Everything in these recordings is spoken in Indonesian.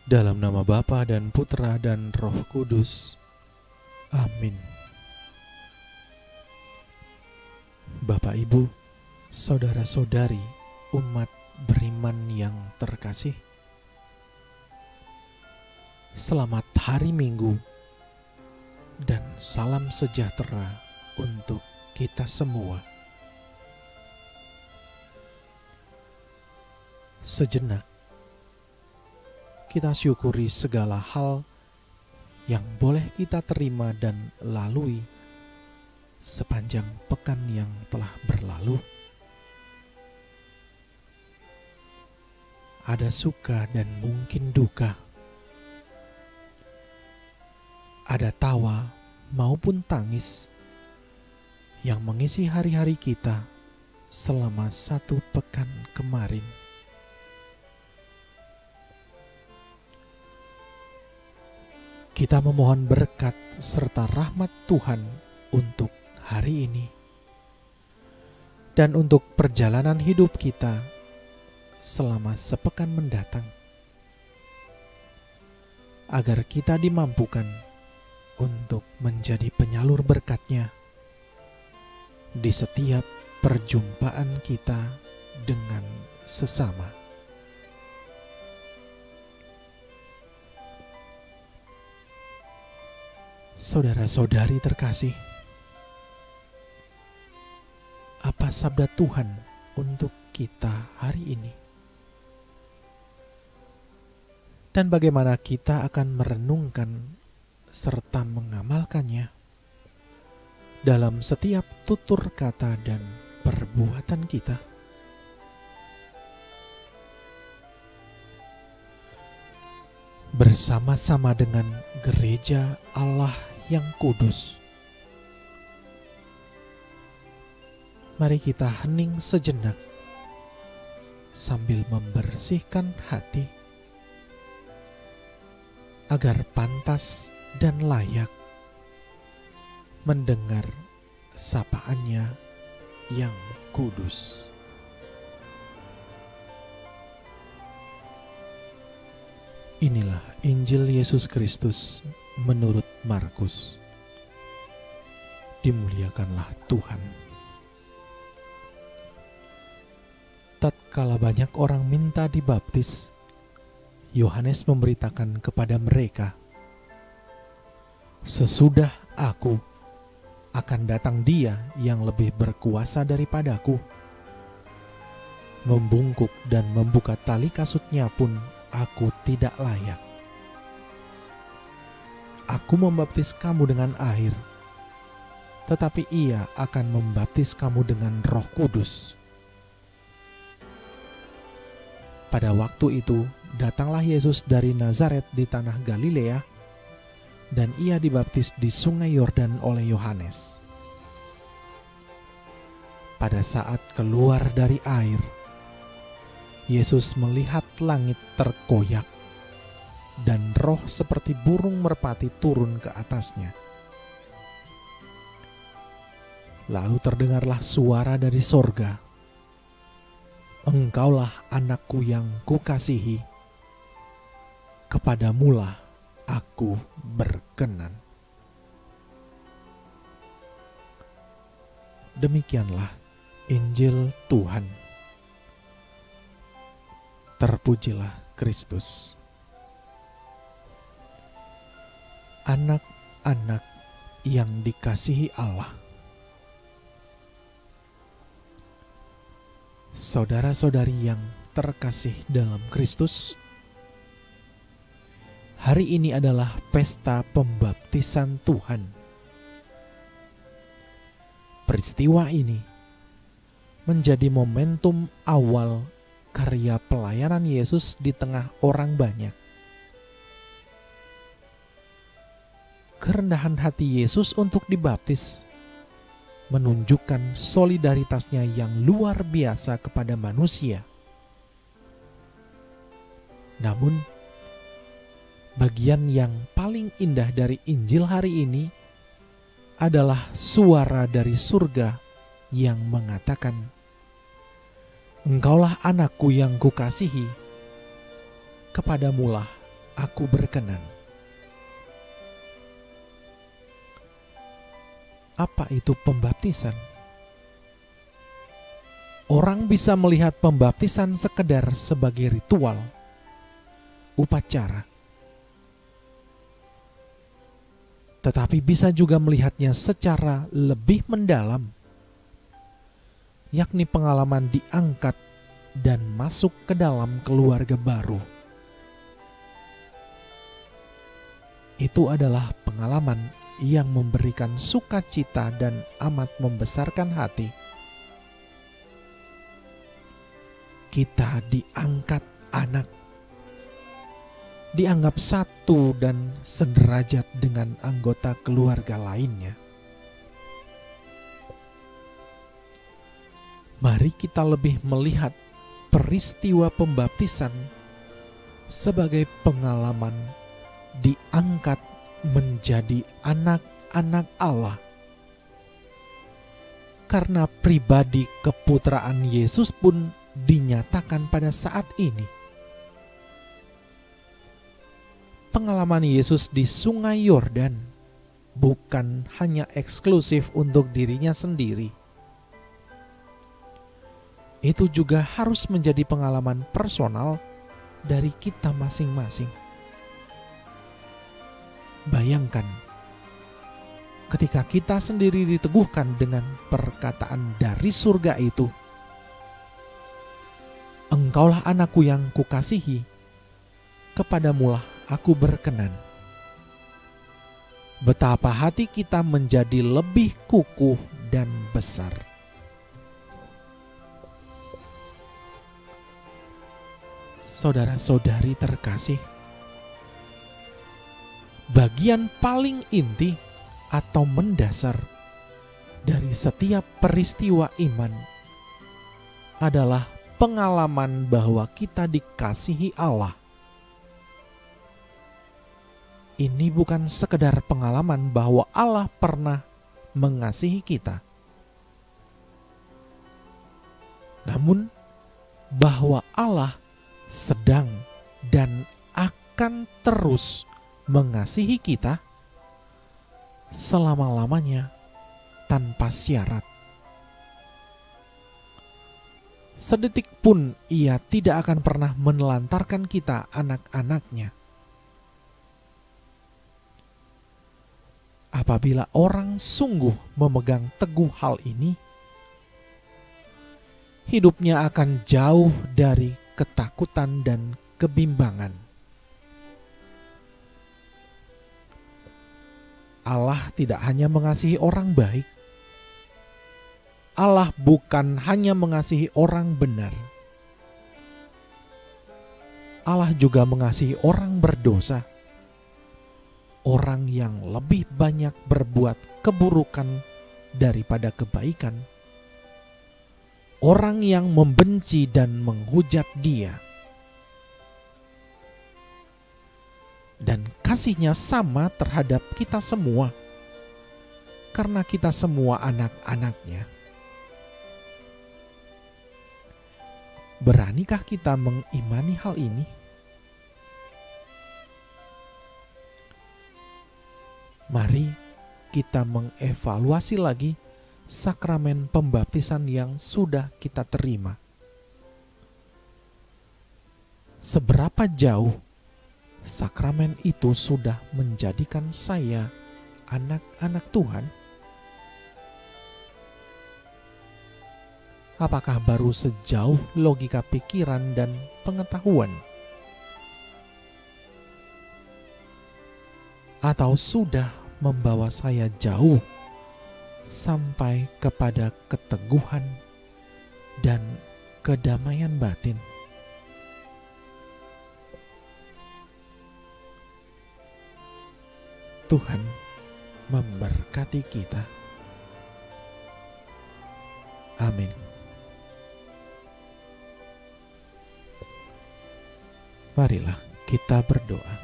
Dalam nama Bapa dan Putra dan Roh Kudus. Amin. Bapak, Ibu, saudara-saudari, umat beriman yang terkasih, selamat hari Minggu dan salam sejahtera untuk kita semua. Sejenak kita syukuri segala hal yang boleh kita terima dan lalui sepanjang pekan yang telah berlalu. Ada suka dan mungkin duka, ada tawa maupun tangis yang mengisi hari-hari kita selama satu pekan kemarin. Kita memohon berkat serta rahmat Tuhan untuk hari ini dan untuk perjalanan hidup kita selama sepekan mendatang, agar kita dimampukan untuk menjadi penyalur berkat-Nya di setiap perjumpaan kita dengan sesama. Saudara-saudari terkasih, apa sabda Tuhan untuk kita hari ini? Dan bagaimana kita akan merenungkan serta mengamalkannya dalam setiap tutur kata dan perbuatan kita? Bersama-sama dengan gereja Allah yang kudus, mari kita hening sejenak sambil membersihkan hati agar pantas dan layak mendengar sapaan-Nya yang kudus. Inilah Injil Yesus Kristus menurut Markus. Dimuliakanlah Tuhan. Tatkala banyak orang minta dibaptis, Yohanes memberitakan kepada mereka, "Sesudah aku, akan datang Dia yang lebih berkuasa daripadaku. Membungkuk dan membuka tali kasut-Nya pun aku tidak layak. Aku membaptis kamu dengan air, tetapi Ia akan membaptis kamu dengan Roh Kudus." Pada waktu itu, datanglah Yesus dari Nazaret di tanah Galilea, dan Ia dibaptis di sungai Yordan oleh Yohanes. Pada saat keluar dari air, Yesus melihat langit terkoyak dan roh seperti burung merpati turun ke atasnya. Lalu terdengarlah suara dari sorga, "Engkaulah anakku yang kukasihi, kepadamulah aku berkenan." Demikianlah Injil Tuhan. Terpujilah Kristus. Anak-anak yang dikasihi Allah, saudara-saudari yang terkasih dalam Kristus, hari ini adalah pesta pembaptisan Tuhan. Peristiwa ini menjadi momentum awal karya pelayanan Yesus di tengah orang banyak. Kerendahan hati Yesus untuk dibaptis menunjukkan solidaritasnya yang luar biasa kepada manusia. Namun, bagian yang paling indah dari Injil hari ini adalah suara dari surga yang mengatakan, "Engkaulah anakku yang kukasihi, kepadamulah aku berkenan. Apa itu pembaptisan? Orang bisa melihat pembaptisan sekedar sebagai ritual, upacara. Tetapi bisa juga melihatnya secara lebih mendalam, yakni pengalaman diangkat dan masuk ke dalam keluarga baru. Itu adalah pengalaman yang memberikan sukacita dan amat membesarkan hati. Kita diangkat anak, dianggap satu dan sederajat dengan anggota keluarga lainnya. Mari kita lebih melihat peristiwa pembaptisan sebagai pengalaman diangkat menjadi anak-anak Allah. Karena pribadi keputraan Yesus pun dinyatakan pada saat ini. Pengalaman Yesus di Sungai Yordan bukan hanya eksklusif untuk dirinya sendiri. Itu juga harus menjadi pengalaman personal dari kita masing-masing. Bayangkan, ketika kita sendiri diteguhkan dengan perkataan dari surga itu, "Engkaulah anakku yang kukasihi, kepadamulah aku berkenan." Betapa hati kita menjadi lebih kukuh dan besar. Saudara-saudari terkasih, bagian paling inti atau mendasar dari setiap peristiwa iman adalah pengalaman bahwa kita dikasihi Allah. Ini bukan sekedar pengalaman bahwa Allah pernah mengasihi kita, namun bahwa Allah sedang dan akan terus mengasihi kita selama-lamanya tanpa syarat. Sedetik pun Ia tidak akan pernah menelantarkan kita, anak-anaknya. Apabila orang sungguh memegang teguh hal ini, hidupnya akan jauh dari ketakutan dan kebimbangan. Allah tidak hanya mengasihi orang baik, Allah bukan hanya mengasihi orang benar. Allah juga mengasihi orang berdosa, orang yang lebih banyak berbuat keburukan daripada kebaikan, orang yang membenci dan menghujat Dia. Dan kasih-Nya sama terhadap kita semua, karena kita semua anak-anak-Nya. Beranikah kita mengimani hal ini? Mari kita mengevaluasi lagi sakramen pembaptisan yang sudah kita terima. Seberapa jauh sakramen itu sudah menjadikan saya anak-anak Tuhan? Apakah baru sejauh logika pikiran dan pengetahuan? Atau sudah membawa saya jauh sampai kepada keteguhan dan kedamaian batin? Tuhan memberkati kita. Amin. Marilah kita berdoa.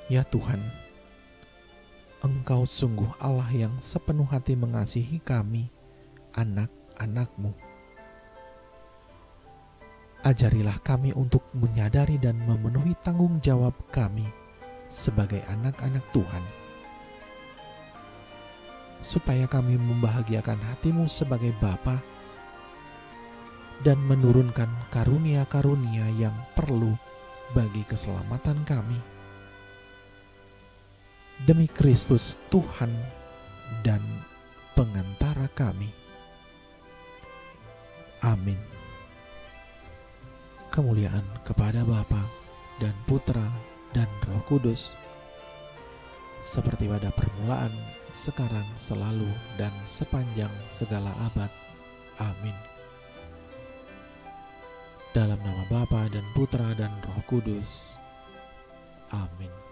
Ya Tuhan, Engkau sungguh Allah yang sepenuh hati mengasihi kami, anak-anak-Mu. Ajarilah kami untuk menyadari dan memenuhi tanggung jawab kami sebagai anak-anak Tuhan, supaya kami membahagiakan hati-Mu sebagai Bapa dan menurunkan karunia-karunia yang perlu bagi keselamatan kami. Demi Kristus Tuhan dan pengantara kami. Amin. Kemuliaan kepada Bapa dan Putra dan Roh Kudus, seperti pada permulaan, sekarang, selalu, dan sepanjang segala abad. Amin. Dalam nama Bapa dan Putra dan Roh Kudus. Amin.